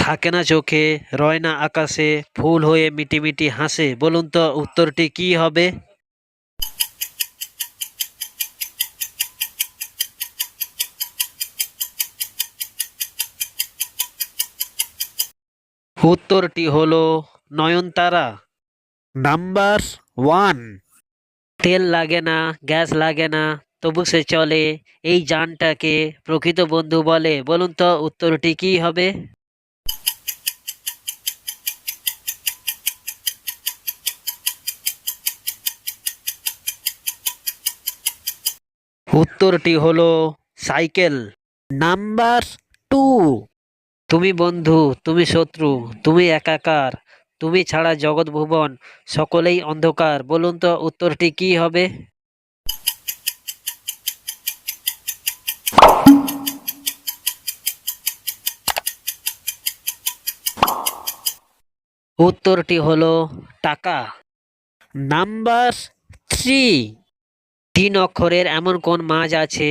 থাকে না চোখে, রয় না আকাশে, ফুল হয়ে মিটি মিটি হাসে, বলুন তো উত্তরটি কি হবে? উত্তরটি হলো নয়নতারা। Number one. তেল লাগে না, গ্যাস লাগে না, তবু সে চলে, এই যানটাকে প্রকৃত বন্ধু বলে, বলুন তো উত্তরটি কি হবে? উত্তরটি হলো সাইকেল। Number two. তুমি বন্ধু, তুমি শত্রু, তুমি একাকার, তুমি ছাড়া জগৎ ভুবন সকলেই অন্ধকার, বলুন তো উত্তরটি কি হবে? উত্তরটি হলো টাকা। Number three. তিন অক্ষরের এমন কোন মাছ আছে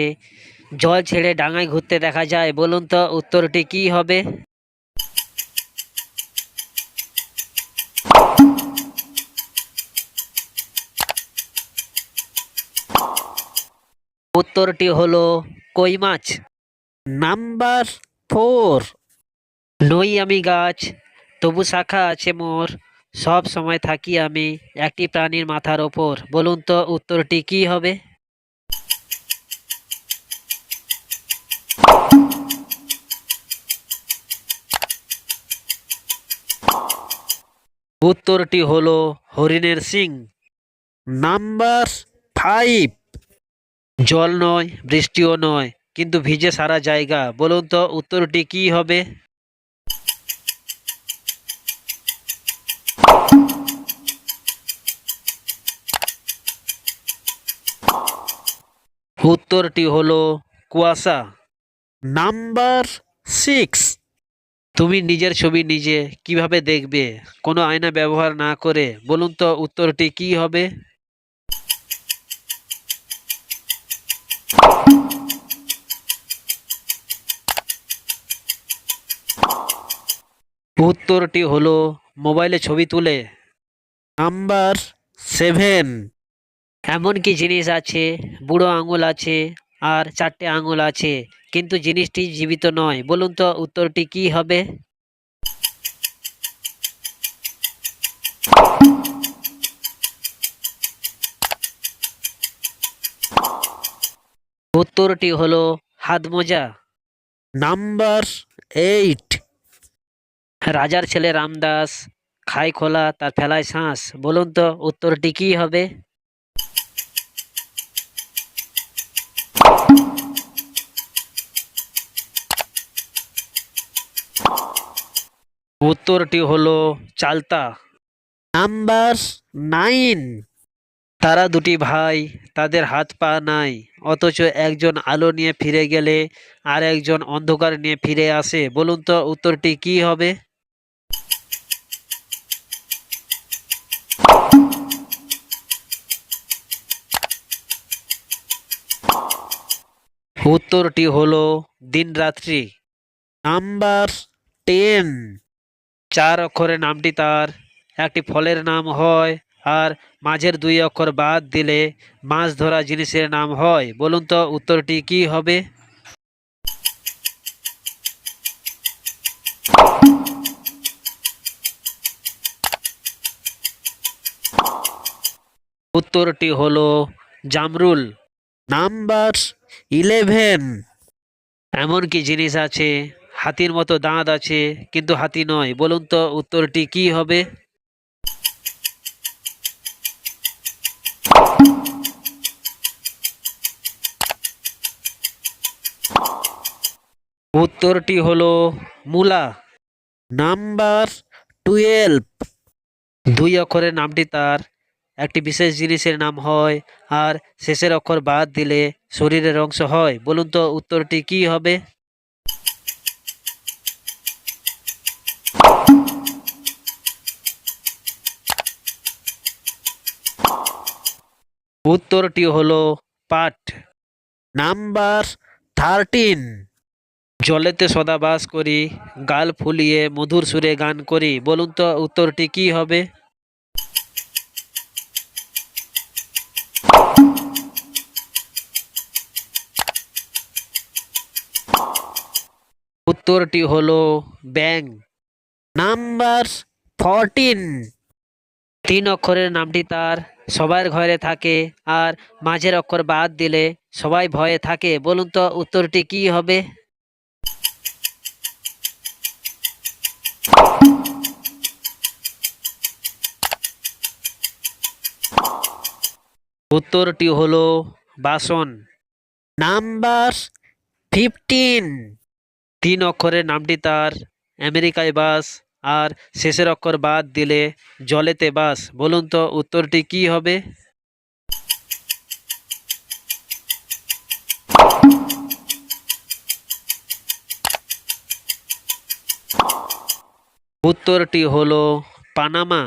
জল ছেড়ে ডাঙায় ঘুরতে দেখা যায়, বলুন তো উত্তরটি কি হবে? উত্তরটি হলো কই মাছ। Number four. নই আমি গাছ, তবু শাখা আছে মোর, সব সময় থাকি আমি একটি প্রাণীর মাথার ওপর, বলুন তো উত্তরটি কি হবে? উত্তরটি হলো হরিণের সিং। Number five. জল নয়, বৃষ্টিও নয়, কিন্তু ভিজে সারা জায়গা, বলুন তো উত্তরটি কি হবে? উত্তরটি হলো কুয়াশা। Number six. তুমি নিজের ছবি নিজে কিভাবে দেখবে কোনো আয়না ব্যবহার না করে, বলুন তো উত্তরটি কি হবে? উত্তরটি হলো মোবাইলে ছবি তুলে। Number seven. এমন কি জিনিস আছে, বুড়ো আঙুল আছে আর চারটে আঙুল আছে, কিন্তু জিনিসটি জীবিত নয়, বলুন তো উত্তরটি কি হবে? উত্তরটি হলো হাত মোজা। Number eight. রাজার ছেলে রামদাস, খায় খোলা তার ফেলায় শ্বাস, বলুন তো উত্তরটি কি হবে? উত্তরটি হলো চালতা। Number nine. তারা দুটি ভাই, তাদের হাত পা নাই, অথচ একজন আলো নিয়ে ফিরে গেলে আর একজন অন্ধকার নিয়ে ফিরে আসে, বলুন তো উত্তরটি কি হবে? উত্তরটি হলো দিনরাত্রি। Number ten. চার অক্ষরের নামটি তার, একটি ফলের নাম হয়, আর মাঝের দুই অক্ষর বাদ দিলে মাছ ধরা জিনিসের নাম হয়, বলুন তো উত্তরটি কি হবে? উত্তরটি হলো জামরুল। Number eleven. এমন কি জিনিস আছে, হাতির মতো দাঁত আছে কিন্তু হাতি নয়, বলুন তো উত্তরটি কি হবে? উত্তরটি হলো মূলা। Number twelve. দুই অক্ষরের নামটি তার, একটি বিশেষ জিনিসের নাম হয়, আর শেষের অক্ষর বাদ দিলে শরীরের অংশ হয়, বলুন তো উত্তরটি কি হবে? উত্তরটি হলো পাট। নাম্বার 13। জলেতে সদা বাস করি, গাল ফুলিয়ে মধুর সুরে গান করি। বলুন তো উত্তরটি কি হবে? উত্তরটি হলো ব্যাঙ। নাম্বার 14। 3 অক্ষরের নামটি তার, সবার ঘরে থাকে, আর মাঝের অক্ষর বাদ দিলে সবাই ভয়ে থাকে। বলুন তো উত্তরটি কি হবে? উত্তরটি হলো বাসন। নাম্বার 15। 3 অক্ষরের নামটি তার, আমেরিকায় বাস, আর শেষের অক্ষর বাদ দিলে জলেতে বাস। বলুন তো উত্তরটি কি হবে? উত্তরটি হলো পানামা।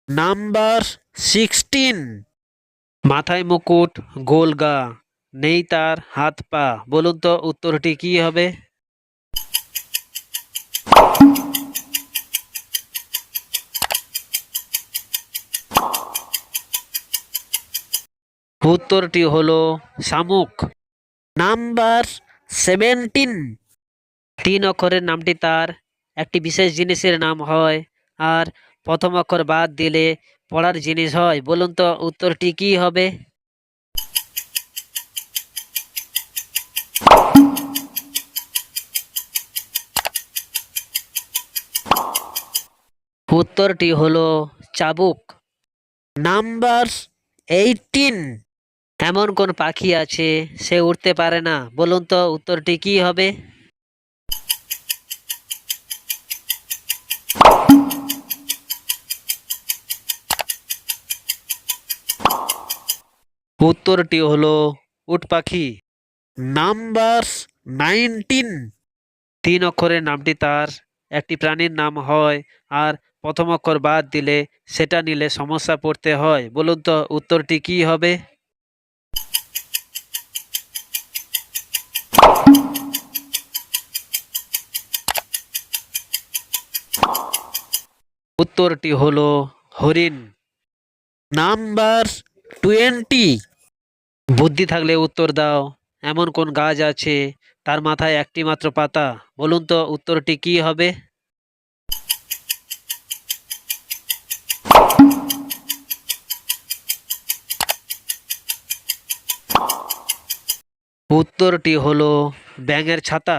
নাম্বার 16। মাথায় মুকুট, গোল গা, নেই তার হাত পা। বলুন তো উত্তরটি কি হবে? উত্তরটি হলো শামুক। নাম্বার 17। 3 অক্ষরের নামটি তার, একটি বিশেষ জিনিসের নাম হয়, আর প্রথম অক্ষর বাদ দিলে পড়ার জিনিস হয়। বলুন তো উত্তরটি কি হবে? উত্তরটি হলো চাবুক। নাম্বার 18। এমন কোন পাখি আছে সে উড়তে পারে না? বলুন তো উত্তরটি কি হবে? উত্তরটি হলো উট পাখি। নাম্বার 19। 3 অক্ষরের নামটি তার, একটি প্রাণীর নাম হয়, আর প্রথম অক্ষর বাদ দিলে সেটা নিলে সমস্যা পড়তে হয়। বলুন তো উত্তরটি কি হবে? উত্তরটি হলো হরিণ। নাম্বার 20। বুদ্ধি থাকলে উত্তর দাও। এমন কোন গাছ আছে তার মাথায় একটি মাত্র পাতা? বলুন তো উত্তরটি কি হবে? উত্তরটি হলো ব্যাঙের ছাতা।